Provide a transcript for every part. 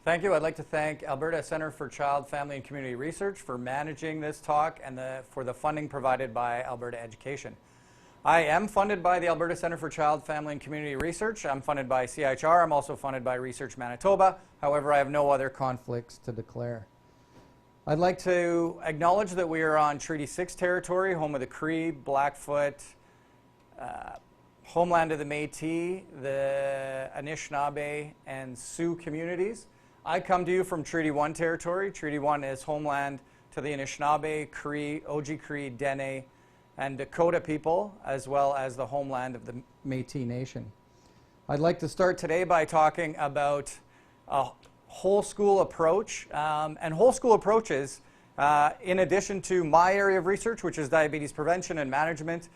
Thank you. I'd like to thank Alberta Centre for Child, Family and Community Research for managing this talk and for the funding provided by Alberta Education. I am funded by the Alberta Centre for Child, Family and Community Research. I'm funded by CIHR. I'm also funded by Research Manitoba. However, I have no other conflicts to declare. I'd like to acknowledge that we are on Treaty 6 territory, home of the Cree, Blackfoot, homeland of the Métis, the Anishinaabe, and Sioux communities. I come to you from Treaty 1 territory. Treaty 1 is homeland to the Anishinaabe, Cree, Oji-Cree, Dene, and Dakota people, as well as the homeland of the Métis Nation. I'd like to start today by talking about a whole school approach. And whole school approaches, in addition to my area of research, which is diabetes prevention and management,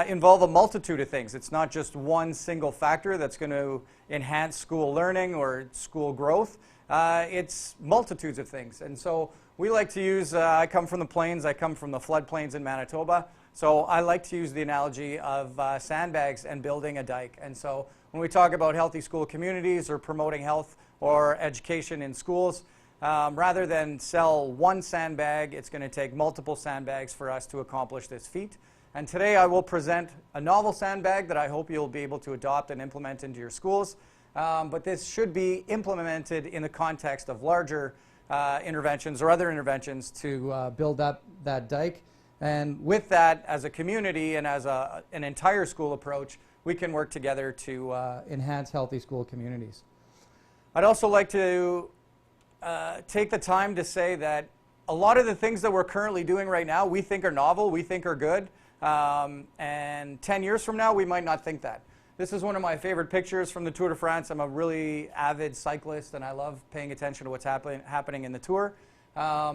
involve a multitude of things. It's not just one single factor that's going to enhance school learning or school growth. It's multitudes of things. And so we like to use, I come from the plains, I come from the floodplains in Manitoba, so I like to use the analogy of sandbags and building a dike. And so when we talk about healthy school communities or promoting health or education in schools, rather than sell one sandbag, it's going to take multiple sandbags for us to accomplish this feat. And today I will present a novel sandbag that I hope you'll be able to adopt and implement into your schools. But this should be implemented in the context of larger interventions or other interventions to build up that dike. And with that, as a community and as an entire school approach, we can work together to enhance healthy school communities. I'd also like to take the time to say that a lot of the things that we're currently doing right now, we think are novel, we think are good. And 10 years from now, we might not think that. This is one of my favorite pictures from the Tour de France. I'm a really avid cyclist, and I love paying attention to what's happening in the Tour.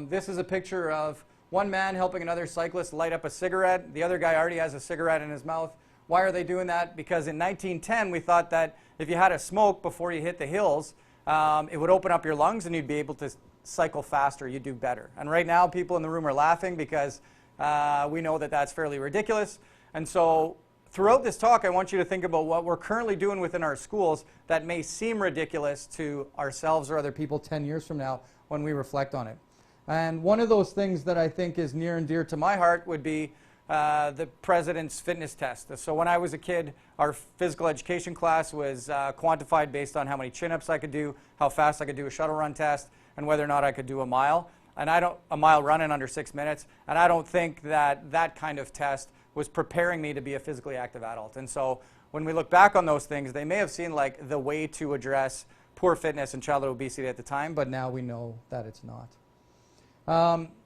This is a picture of one man helping another cyclist light up a cigarette. The other guy already has a cigarette in his mouth. Why are they doing that? Because in 1910, we thought that if you had a smoke before you hit the hills, it would open up your lungs and you'd be able to cycle faster, you'd do better. And right now, people in the room are laughing because we know that that's fairly ridiculous. And so throughout this talk, I want you to think about what we're currently doing within our schools that may seem ridiculous to ourselves or other people 10 years from now when we reflect on it. And one of those things that I think is near and dear to my heart would be the president's fitness test. So when I was a kid, our physical education class was quantified based on how many chin-ups I could do, how fast I could do a shuttle run test, and whether or not I could do a mile. And a mile run in under 6 minutes. And I don't think that that kind of test was preparing me to be a physically active adult. And so when we look back on those things, they may have seemed like the way to address poor fitness and childhood obesity at the time, but now we know that it's not.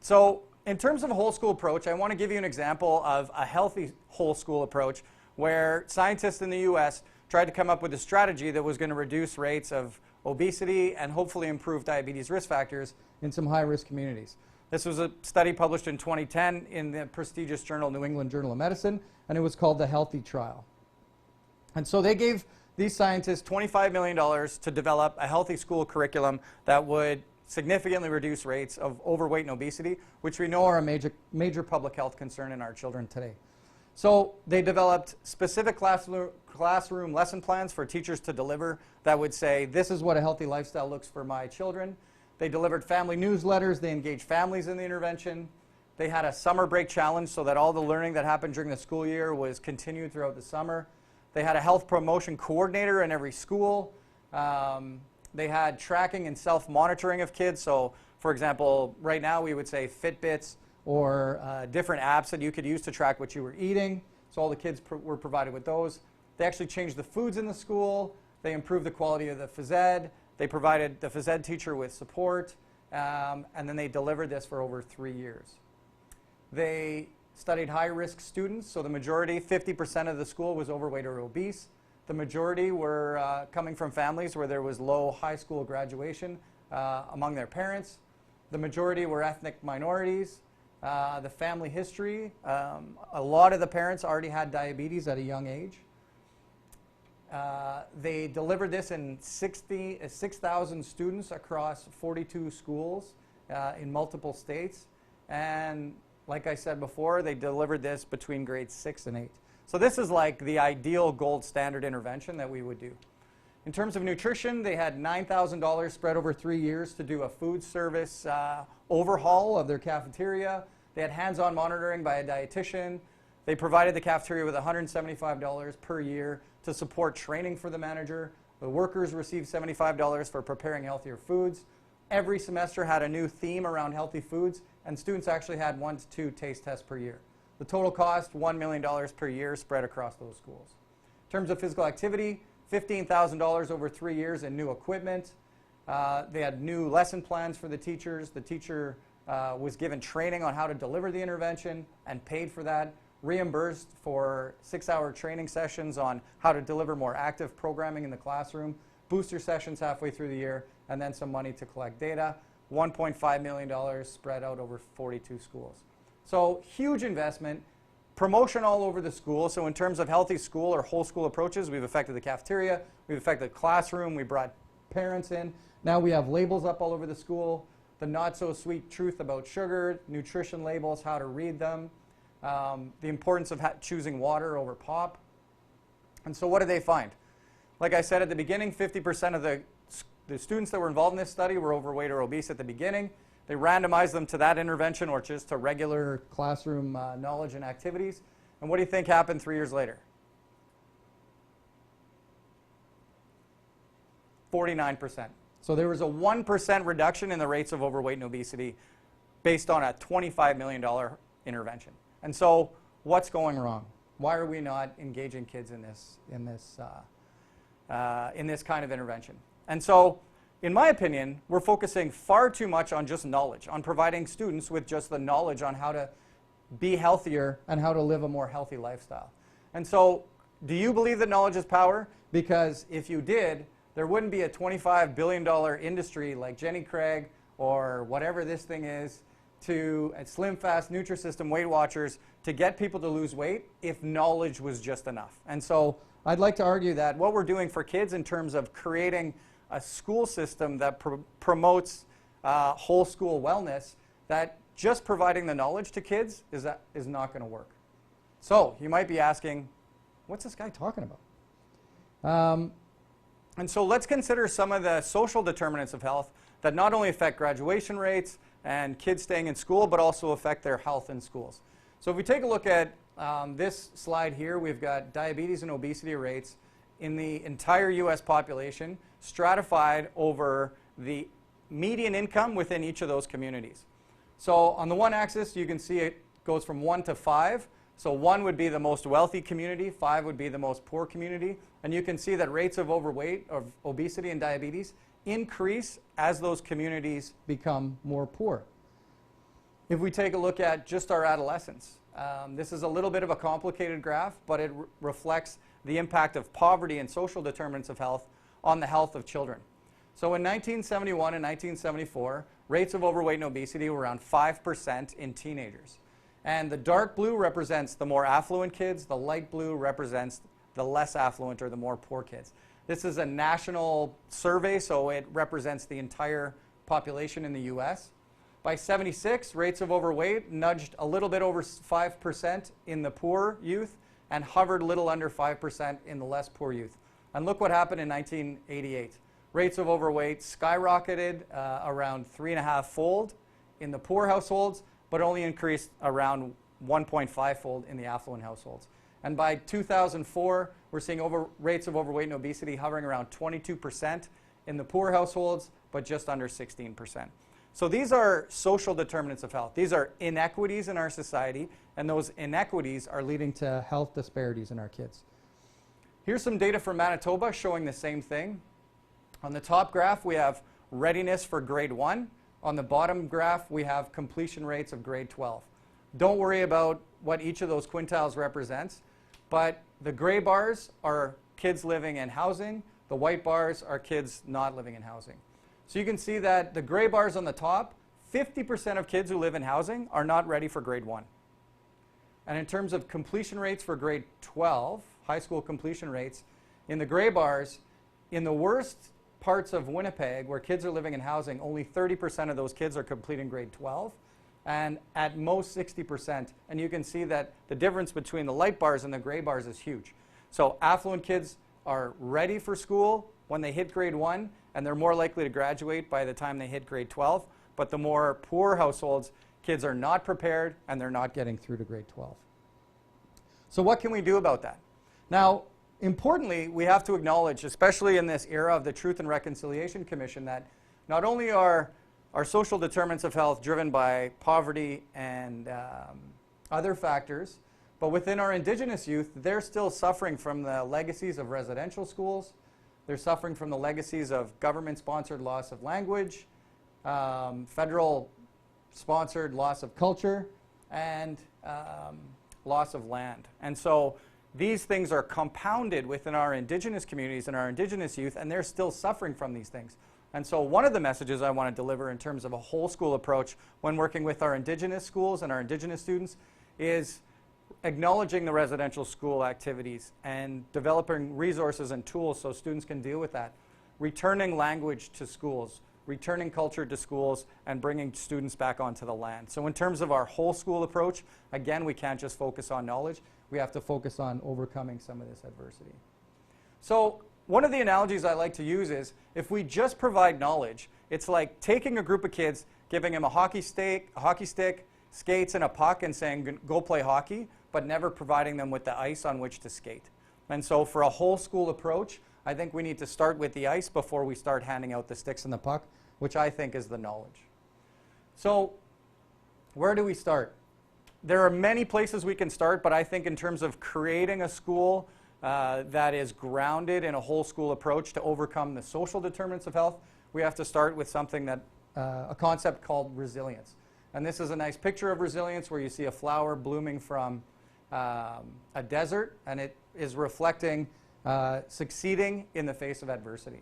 So in terms of a whole school approach, I want to give you an example of a healthy whole school approach where scientists in the US tried to come up with a strategy that was going to reduce rates of obesity and hopefully improve diabetes risk factors in some high-risk communities. This was a study published in 2010 in the prestigious journal New England Journal of Medicine, and it was called the Healthy Trial. And so they gave these scientists $25 million to develop a healthy school curriculum that would significantly reduce rates of overweight and obesity, which we know are a major public health concern in our children today. So they developed specific classroom lesson plans for teachers to deliver that would say, this is what a healthy lifestyle looks for my children. They delivered family newsletters. They engaged families in the intervention. They had a summer break challenge so that all the learning that happened during the school year was continued throughout the summer. They had a health promotion coordinator in every school. They had tracking and self-monitoring of kids. So, for example, right now we would say Fitbits or different apps that you could use to track what you were eating. So all the kids were provided with those. They actually changed the foods in the school. They improved the quality of the phys ed. They provided the phys ed teacher with support. And then they delivered this for over 3 years. They studied high-risk students. So the majority, 50% of the school was overweight or obese. The majority were coming from families where there was low high school graduation among their parents. The majority were ethnic minorities. The family history, a lot of the parents already had diabetes at a young age. They delivered this in 6,000 students across 42 schools in multiple states. And like I said before, they delivered this between grades 6 and 8. So this is like the ideal gold standard intervention that we would do. In terms of nutrition, they had $9,000 spread over 3 years to do a food service overhaul of their cafeteria. They had hands-on monitoring by a dietitian. They provided the cafeteria with $175 per year to support training for the manager. The workers received $75 for preparing healthier foods. Every semester had a new theme around healthy foods, and students actually had 1 to 2 taste tests per year. The total cost, $1 million per year spread across those schools. In terms of physical activity, $15,000 over 3 years in new equipment. They had new lesson plans for the teachers. The teacher was given training on how to deliver the intervention and paid for that. Reimbursed for 6-hour training sessions on how to deliver more active programming in the classroom, booster sessions halfway through the year, and then some money to collect data. $1.5 million spread out over 42 schools. So huge investment, promotion all over the school. So in terms of healthy school or whole school approaches, we've affected the cafeteria, we've affected the classroom, we brought parents in. Now we have labels up all over the school, the not so sweet truth about sugar, nutrition labels, how to read them. The importance of choosing water over pop. And so what did they find? Like I said at the beginning, 50% of the students that were involved in this study were overweight or obese at the beginning. They randomized them to that intervention or just to regular classroom knowledge and activities. And what do you think happened 3 years later? 49%. So there was a 1% reduction in the rates of overweight and obesity based on a $25 million intervention. And so what's going wrong? Why are we not engaging kids in this kind of intervention? And so, in my opinion, we're focusing far too much on just knowledge, on providing students with just the knowledge on how to be healthier and how to live a more healthy lifestyle. And so, do you believe that knowledge is power? Because if you did, there wouldn't be a $25 billion industry like Jenny Craig or whatever this thing is to Slim Fast, Nutrisystem, Weight Watchers to get people to lose weight if knowledge was just enough. And so I'd like to argue that what we're doing for kids in terms of creating a school system that promotes whole school wellness, that just providing the knowledge to kids is not going to work. So you might be asking, what's this guy talking about? And so let's consider some of the social determinants of health that not only affect graduation rates and kids staying in school, but also affect their health in schools. So if we take a look at this slide here, we've got diabetes and obesity rates in the entire US population stratified over the median income within each of those communities. So on the one axis, you can see it goes from 1 to 5. So 1 would be the most wealthy community, 5 would be the most poor community. And you can see that rates of overweight, of obesity and diabetes increase as those communities become more poor. If we take a look at just our adolescents, this is a little bit of a complicated graph, but it reflects the impact of poverty and social determinants of health on the health of children. So in 1971 and 1974, rates of overweight and obesity were around 5% in teenagers. And the dark blue represents the more affluent kids, the light blue represents the less affluent or the more poor kids. This is a national survey, so it represents the entire population in the US. By 76, rates of overweight nudged a little bit over 5% in the poor youth and hovered a little under 5% in the less poor youth. And look what happened in 1988. Rates of overweight skyrocketed around 3.5-fold in the poor households, but only increased around 1.5-fold in the affluent households. And by 2004, we're seeing rates of overweight and obesity hovering around 22% in the poor households, but just under 16%. So these are social determinants of health. These are inequities in our society, and those inequities are leading to health disparities in our kids. Here's some data from Manitoba showing the same thing. On the top graph, we have readiness for grade 1. On the bottom graph, we have completion rates of grade 12. Don't worry about what each of those quintiles represents, but the gray bars are kids living in housing. The white bars are kids not living in housing. So you can see that the gray bars on the top, 50% of kids who live in housing are not ready for grade 1. And in terms of completion rates for grade 12, high school completion rates, in the gray bars, in the worst parts of Winnipeg where kids are living in housing, only 30% of those kids are completing grade 12, and at most 60%. And you can see that the difference between the light bars and the gray bars is huge. So affluent kids are ready for school, when they hit grade 1, and they're more likely to graduate by the time they hit grade 12. But the more poor households, kids are not prepared and they're not getting through to grade 12. So what can we do about that? Now, importantly, we have to acknowledge, especially in this era of the Truth and Reconciliation Commission, that not only are our social determinants of health driven by poverty and other factors, but within our Indigenous youth, they're still suffering from the legacies of residential schools. They're suffering from the legacies of government-sponsored loss of language, federal-sponsored loss of culture, and loss of land. And so these things are compounded within our Indigenous communities and our Indigenous youth, and they're still suffering from these things. And so one of the messages I want to deliver in terms of a whole school approach when working with our Indigenous schools and our Indigenous students is acknowledging the residential school activities and developing resources and tools so students can deal with that. Returning language to schools, returning culture to schools, and bringing students back onto the land. So in terms of our whole school approach, again, we can't just focus on knowledge. We have to focus on overcoming some of this adversity. So one of the analogies I like to use is if we just provide knowledge, it's like taking a group of kids, giving them a hockey stick, skates, and a puck and saying, go play hockey, but never providing them with the ice on which to skate. And so for a whole school approach, I think we need to start with the ice before we start handing out the sticks and the puck, which I think is the knowledge. So where do we start? There are many places we can start, but I think in terms of creating a school that is grounded in a whole school approach to overcome the social determinants of health, we have to start with something that, a concept called resilience. And this is a nice picture of resilience where you see a flower blooming from a desert, and it is reflecting succeeding in the face of adversity.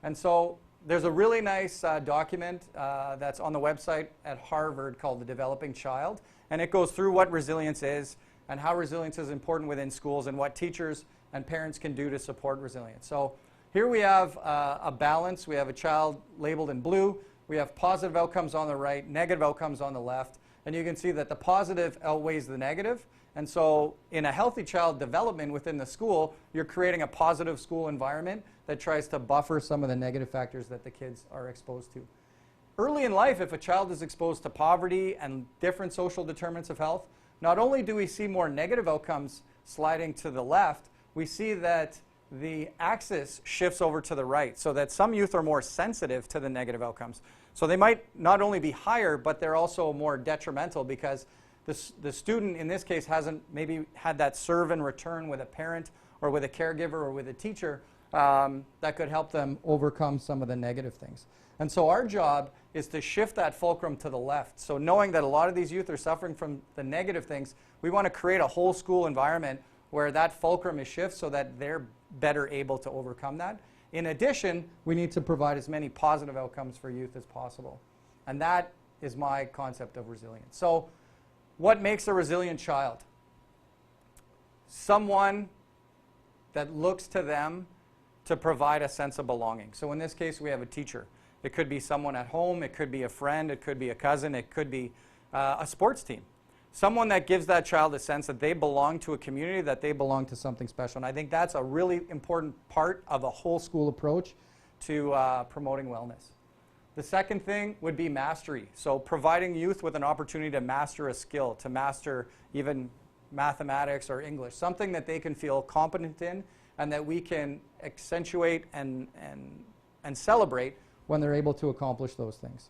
And so there's a really nice document that's on the website at Harvard called The Developing Child, and it goes through what resilience is and how resilience is important within schools and what teachers and parents can do to support resilience. So here we have a balance. We have a child labeled in blue. We have positive outcomes on the right, negative outcomes on the left, and you can see that the positive outweighs the negative. And so in a healthy child development within the school, you're creating a positive school environment that tries to buffer some of the negative factors that the kids are exposed to. Early in life, if a child is exposed to poverty and different social determinants of health, not only do we see more negative outcomes sliding to the left, we see that the axis shifts over to the right, so that some youth are more sensitive to the negative outcomes. So they might not only be higher, but they're also more detrimental because the student in this case hasn't maybe had that serve and return with a parent or with a caregiver or with a teacher that could help them overcome some of the negative things. And so our job is to shift that fulcrum to the left. So knowing that a lot of these youth are suffering from the negative things, we want to create a whole school environment where that fulcrum is shifted so that they're better able to overcome that. In addition, we need to provide as many positive outcomes for youth as possible. And that is my concept of resilience. So what makes a resilient child? Someone that looks to them to provide a sense of belonging. So in this case, we have a teacher. It could be someone at home, it could be a friend, it could be a cousin, it could be a sports team. Someone that gives that child a sense that they belong to a community, that they belong to something special. And I think that's a really important part of a whole school approach to promoting wellness. The second thing would be mastery. So providing youth with an opportunity to master a skill, to master even mathematics or English, something that they can feel competent in and that we can accentuate and celebrate when they're able to accomplish those things.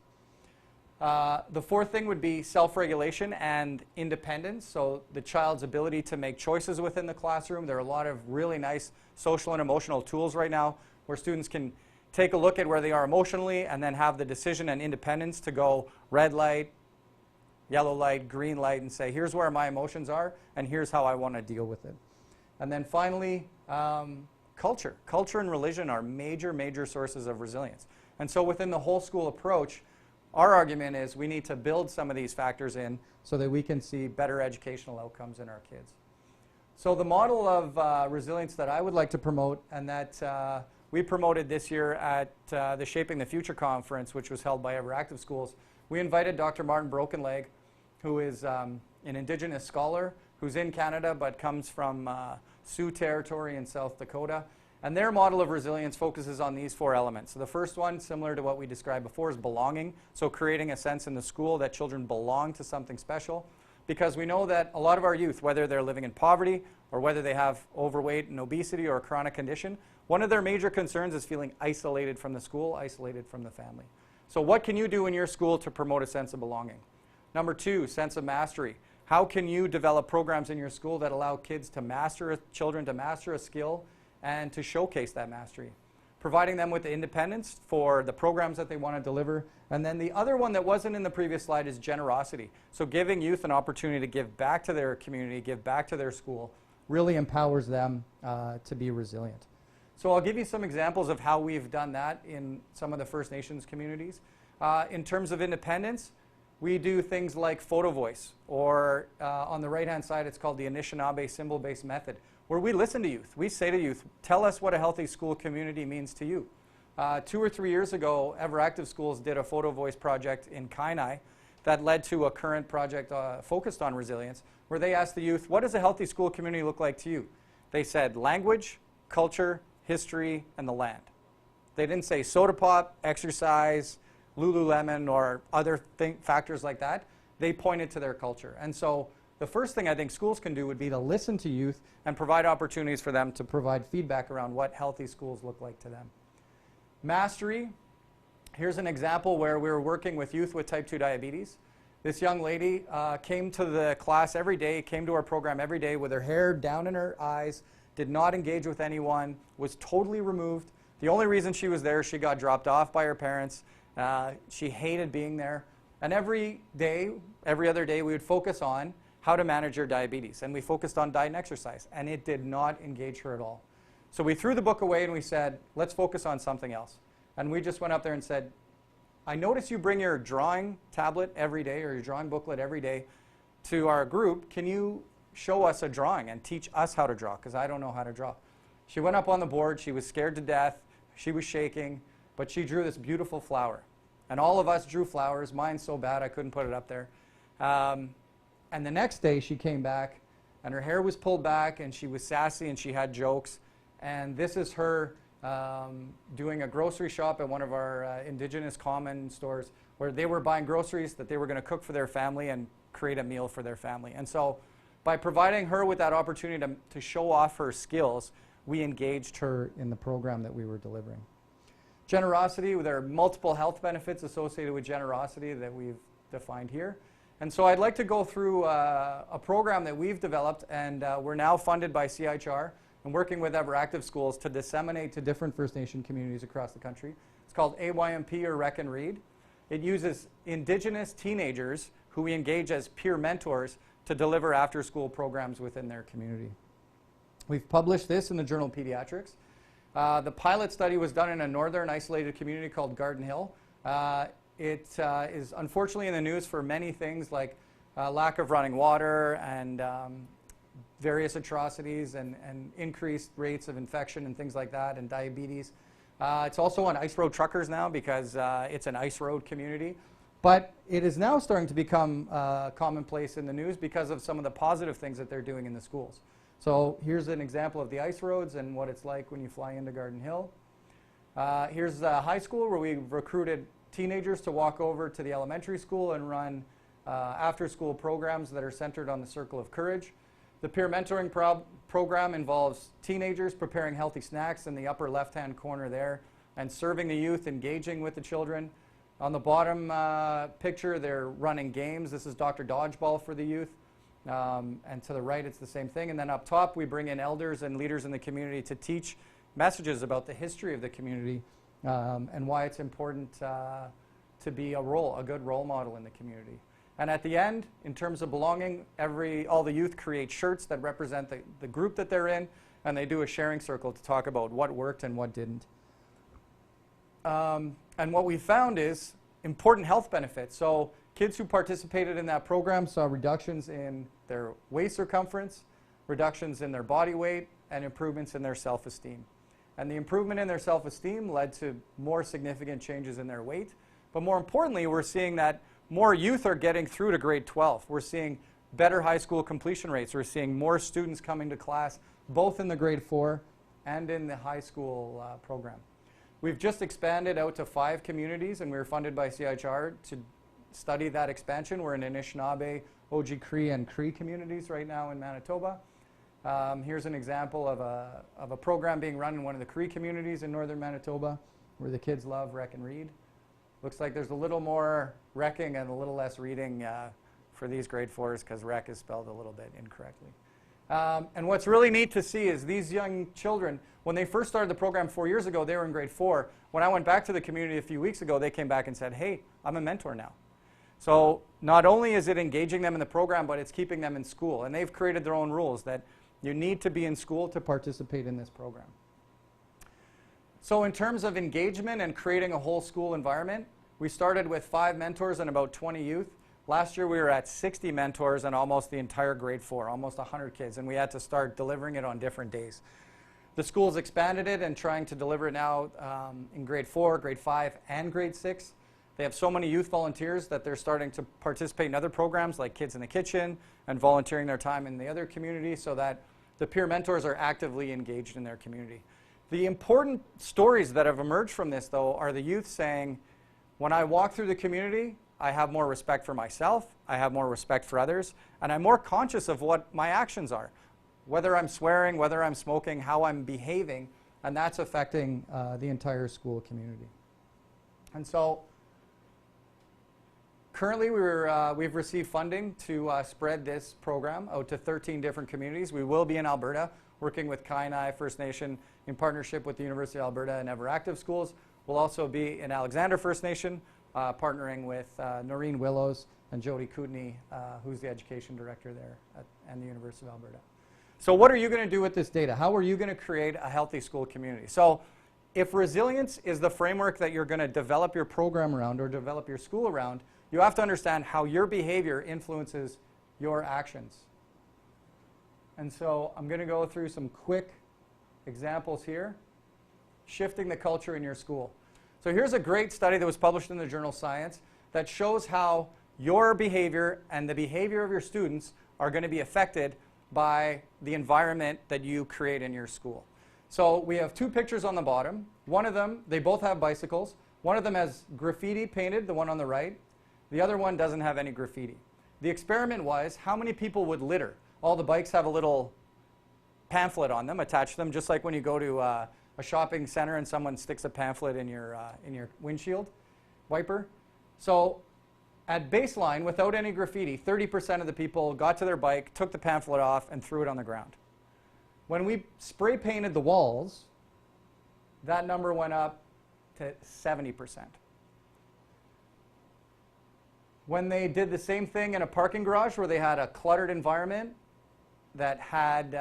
The fourth thing would be self-regulation and independence, so the child's ability to make choices within the classroom. There are a lot of really nice social and emotional tools right now where students can take a look at where they are emotionally and then have the decision and independence to go red light, yellow light, green light, and say, here's where my emotions are and here's how I want to deal with it. And then finally, culture. Culture and religion are major sources of resilience. And so within the whole school approach, our argument is we need to build some of these factors in so that we can see better educational outcomes in our kids. So the model of resilience that I would like to promote and that we promoted this year at the Shaping the Future conference, which was held by Everactive Schools, we invited Dr. Martin Brokenleg, who is an Indigenous scholar who's in Canada but comes from Sioux territory in South Dakota. And their model of resilience focuses on these 4 elements. So the first one, similar to what we described before, is belonging. So creating a sense in the school that children belong to something special. Because we know that a lot of our youth, whether they're living in poverty or whether they have overweight and obesity or a chronic condition, one of their major concerns is feeling isolated from the school, isolated from the family. So what can you do in your school to promote a sense of belonging? Number 2, sense of mastery. How can you develop programs in your school that allow kids to children to master a skill and to showcase that mastery? Providing them with the independence for the programs that they want to deliver. And then the other one that wasn't in the previous slide is generosity. So giving youth an opportunity to give back to their community, give back to their school, really empowers them to be resilient. So I'll give you some examples of how we've done that in some of the First Nations communities. In terms of independence, we do things like photo voice, or on the right-hand side, it's called the Anishinaabe symbol-based method, where we listen to youth. We say to youth, tell us what a healthy school community means to you. 2 or 3 years ago, Everactive Schools did a photo voice project in Kainai that led to a current project focused on resilience, where they asked the youth, what does a healthy school community look like to you? They said language, culture, history, and the land. They didn't say soda pop, exercise, Lululemon, or other factors like that. They pointed to their culture. And so the first thing I think schools can do would be to listen to youth and provide opportunities for them to provide feedback around what healthy schools look like to them. Mastery. Here's an example where we were working with youth with type 2 diabetes. This young lady came to the class every day, came to our program every day with her hair down in her eyes, did not engage with anyone, was totally removed. The only reason she was there, she got dropped off by her parents. She hated being there. And every other day, we would focus on how to manage her diabetes. And we focused on diet and exercise. And it did not engage her at all. So we threw the book away and we said, let's focus on something else. And we just went up there and said, I notice you bring your drawing tablet every day, or your drawing booklet every day to our group. Can you show us a drawing and teach us how to draw? Because I don't know how to draw. She went up on the board. She was scared to death. She was shaking. But she drew this beautiful flower. And all of us drew flowers. Mine's so bad I couldn't put it up there. And the next day she came back, and her hair was pulled back, and she was sassy, and she had jokes. And this is her doing a grocery shop at one of our Indigenous common stores, where they were buying groceries that they were going to cook for their family and create a meal for their family. And so by providing her with that opportunity to show off her skills, we engaged her in the program that we were delivering. Generosity, there are multiple health benefits associated with generosity that we've defined here. And so I'd like to go through a program that we've developed, and we're now funded by CIHR and working with Everactive Schools to disseminate to different First Nation communities across the country. It's called AYMP, or Rec and Read. It uses Indigenous teenagers who we engage as peer mentors to deliver after-school programs within their community. We've published this in the Journal of Pediatrics. The pilot study was done in a northern isolated community called Garden Hill. It is unfortunately in the news for many things like lack of running water and various atrocities and increased rates of infection and things like that, and diabetes. It's also on ice road truckers now because it's an ice road community. But it is now starting to become commonplace in the news because of some of the positive things that they're doing in the schools. So here's an example of the ice roads and what it's like when you fly into Garden Hill. Here's a high school where we recruited teenagers to walk over to the elementary school and run after-school programs that are centered on the Circle of Courage. The peer mentoring program involves teenagers preparing healthy snacks in the upper left-hand corner there and serving the youth, engaging with the children. On the bottom picture, they're running games. This is Dr. Dodgeball for the youth. And to the right, it's the same thing. And then up top, we bring in elders and leaders in the community to teach messages about the history of the community and why it's important to be a good role model in the community. And at the end, in terms of belonging, all the youth create shirts that represent the group that they're in, and they do a sharing circle to talk about what worked and what didn't. And what we found is important health benefits. So kids who participated in that program saw reductions in their waist circumference, reductions in their body weight, and improvements in their self-esteem. And the improvement in their self-esteem led to more significant changes in their weight. But more importantly, we're seeing that more youth are getting through to grade 12. We're seeing better high school completion rates. We're seeing more students coming to class, both in the grade 4 and in the high school program. We've just expanded out to 5 communities, and we were funded by CIHR to study that expansion. We're in Anishinaabe, OG Cree, and Cree communities right now in Manitoba. Here's an example of a program being run in one of the Cree communities in northern Manitoba, where the kids love rec and read. Looks like there's a little more recking and a little less reading for these grade 4s, because rec is spelled a little bit incorrectly. And what's really neat to see is these young children, when they first started the program 4 years ago, they were in grade 4. When I went back to the community a few weeks ago, they came back and said, hey, I'm a mentor now. So not only is it engaging them in the program, but it's keeping them in school. And they've created their own rules that you need to be in school to participate in this program. So in terms of engagement and creating a whole school environment, we started with 5 mentors and about 20 youth. Last year we were at 60 mentors and almost the entire grade 4, almost 100 kids, and we had to start delivering it on different days. The school's expanded it and trying to deliver it now in grade 4, grade 5, and grade 6. They have so many youth volunteers that they're starting to participate in other programs like Kids in the Kitchen and volunteering their time in the other community, so that the peer mentors are actively engaged in their community. The important stories that have emerged from this, though, are the youth saying, when I walk through the community, I have more respect for myself, I have more respect for others, and I'm more conscious of what my actions are. Whether I'm swearing, whether I'm smoking, how I'm behaving, and that's affecting the entire school community. And so currently we've received funding to spread this program out to 13 different communities. We will be in Alberta, working with Kainai First Nation in partnership with the University of Alberta and Everactive Schools. We'll also be in Alexander First Nation, partnering with Noreen Willows and Jody Kootenay, who's the education director there and the University of Alberta. So what are you going to do with this data? How are you going to create a healthy school community? So if resilience is the framework that you're going to develop your program around or develop your school around, you have to understand how your behavior influences your actions. And so I'm going to go through some quick examples here. Shifting the culture in your school. So here's a great study that was published in the journal Science that shows how your behavior and the behavior of your students are going to be affected by the environment that you create in your school. So we have 2 pictures on the bottom. One of them, they both have bicycles. One of them has graffiti painted, the one on the right. The other one doesn't have any graffiti. The experiment was how many people would litter. All the bikes have a little pamphlet on them, attached to them, just like when you go to a shopping center and someone sticks a pamphlet in your windshield wiper. So at baseline, without any graffiti, 30% of the people got to their bike, took the pamphlet off, and threw it on the ground. When we spray painted the walls, that number went up to 70%. When they did the same thing in a parking garage where they had a cluttered environment that had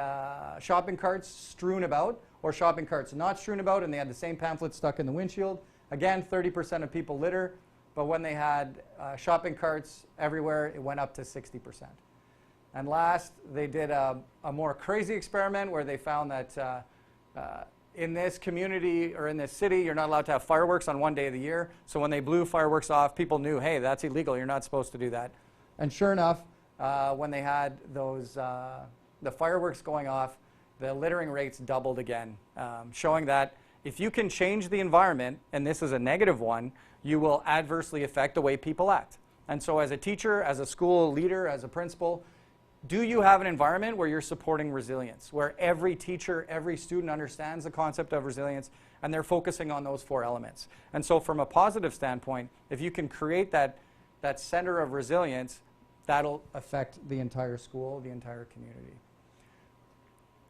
shopping carts strewn about, or shopping carts not strewn about, and they had the same pamphlet stuck in the windshield, again, 30% of people litter, but when they had shopping carts everywhere, it went up to 60%. And last, they did a more crazy experiment where they found that in this community or in this city, you're not allowed to have fireworks on one day of the year. So when they blew fireworks off, people knew, hey, that's illegal. You're not supposed to do that. And sure enough, when they had those the fireworks going off, the littering rates doubled again, showing that if you can change the environment, and this is a negative one, you will adversely affect the way people act. And so as a teacher, as a school leader, as a principal, do you have an environment where you're supporting resilience, where every teacher, every student understands the concept of resilience, and they're focusing on those 4 elements? And so from a positive standpoint, if you can create that center of resilience, that'll affect the entire school, the entire community.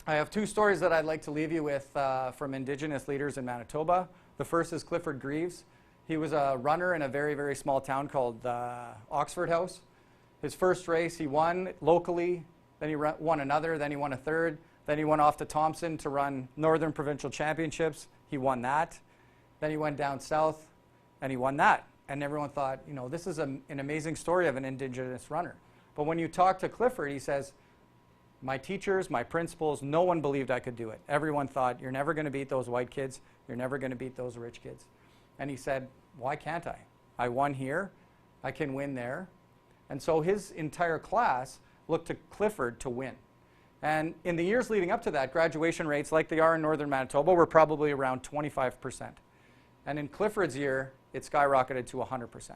I have 2 stories that I'd like to leave you with from Indigenous leaders in Manitoba. The first is Clifford Greaves. He was a runner in a very, very small town called Oxford House. His first race he won locally, then he won another, then he won a third, then he went off to Thompson to run Northern Provincial Championships. He won that. Then he went down south and he won that. And everyone thought, you know, this is an amazing story of an Indigenous runner. But when you talk to Clifford, he says, my teachers, my principals, no one believed I could do it. Everyone thought, you're never going to beat those white kids. You're never going to beat those rich kids. And he said, why can't I? I won here. I can win there. And so his entire class looked to Clifford to win. And in the years leading up to that, graduation rates, like they are in northern Manitoba, were probably around 25%. And in Clifford's year, it skyrocketed to 100%.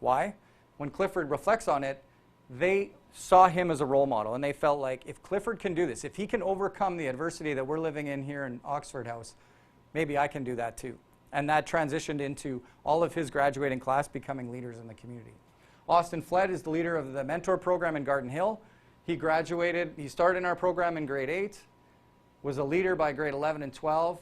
Why? When Clifford reflects on it, they saw him as a role model, and they felt like, if Clifford can do this, if he can overcome the adversity that we're living in here in Oxford House, maybe I can do that too. And that transitioned into all of his graduating class becoming leaders in the community. Austin Fled is the leader of the mentor program in Garden Hill. He graduated, he started in our program in grade 8, was a leader by grade 11 and 12.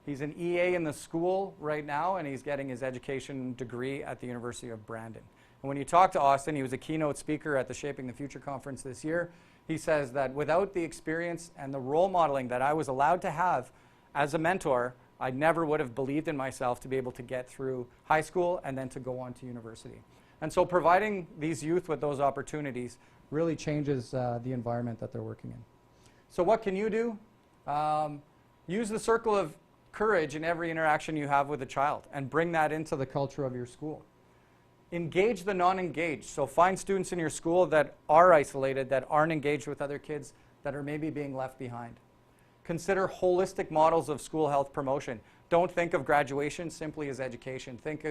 He's an EA in the school right now, and he's getting his education degree at the University of Brandon. And when you talk to Austin, he was a keynote speaker at the Shaping the Future conference this year. He says that without the experience and the role modeling that I was allowed to have as a mentor, I never would have believed in myself to be able to get through high school and then to go on to university. And so providing these youth with those opportunities really changes the environment that they're working in. So what can you do? Use the circle of courage in every interaction you have with a child and bring that into the culture of your school. Engage the non-engaged. So find students in your school that are isolated, that aren't engaged with other kids, that are maybe being left behind. Consider holistic models of school health promotion. Don't think of graduation simply as education. Think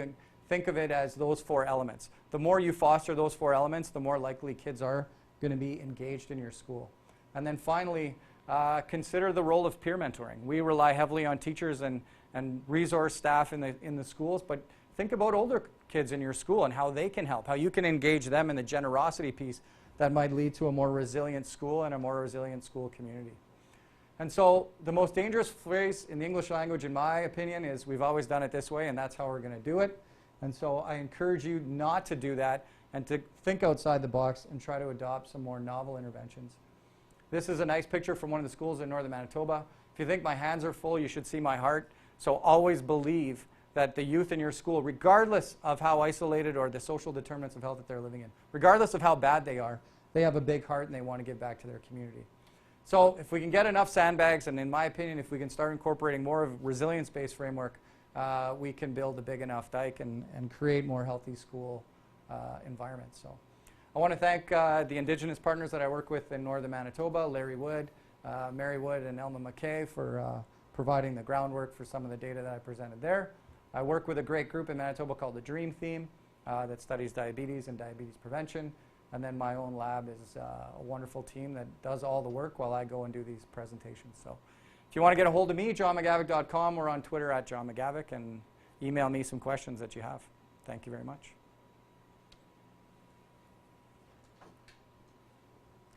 of it as those 4 elements. The more you foster those 4 elements, the more likely kids are going to be engaged in your school. And then finally, consider the role of peer mentoring. We rely heavily on teachers and resource staff in the schools, but think about older kids in your school and how they can help, how you can engage them in the generosity piece that might lead to a more resilient school and a more resilient school community. And so the most dangerous phrase in the English language, in my opinion, is we've always done it this way and that's how we're going to do it. And so I encourage you not to do that and to think outside the box and try to adopt some more novel interventions. This is a nice picture from one of the schools in northern Manitoba. If you think my hands are full, you should see my heart. So always believe that the youth in your school, regardless of how isolated or the social determinants of health that they're living in, regardless of how bad they are, they have a big heart and they want to give back to their community. So if we can get enough sandbags, and in my opinion, if we can start incorporating more of a resilience-based framework, we can build a big enough dike and create more healthy school environments. So I want to thank the Indigenous partners that I work with in northern Manitoba, Larry Wood, Mary Wood, and Elma McKay for providing the groundwork for some of the data that I presented there. I work with a great group in Manitoba called the DREAM Theme that studies diabetes and diabetes prevention. And then my own lab is a wonderful team that does all the work while I go and do these presentations. So if you want to get a hold of me, jonmcgavok.com, or on Twitter at Jon McGavok, and email me some questions that you have. Thank you very much.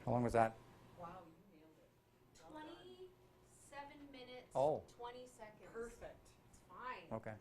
How long was that? Wow, you nailed it. 27 minutes, Oh. 20 seconds. Perfect. It's fine. Okay.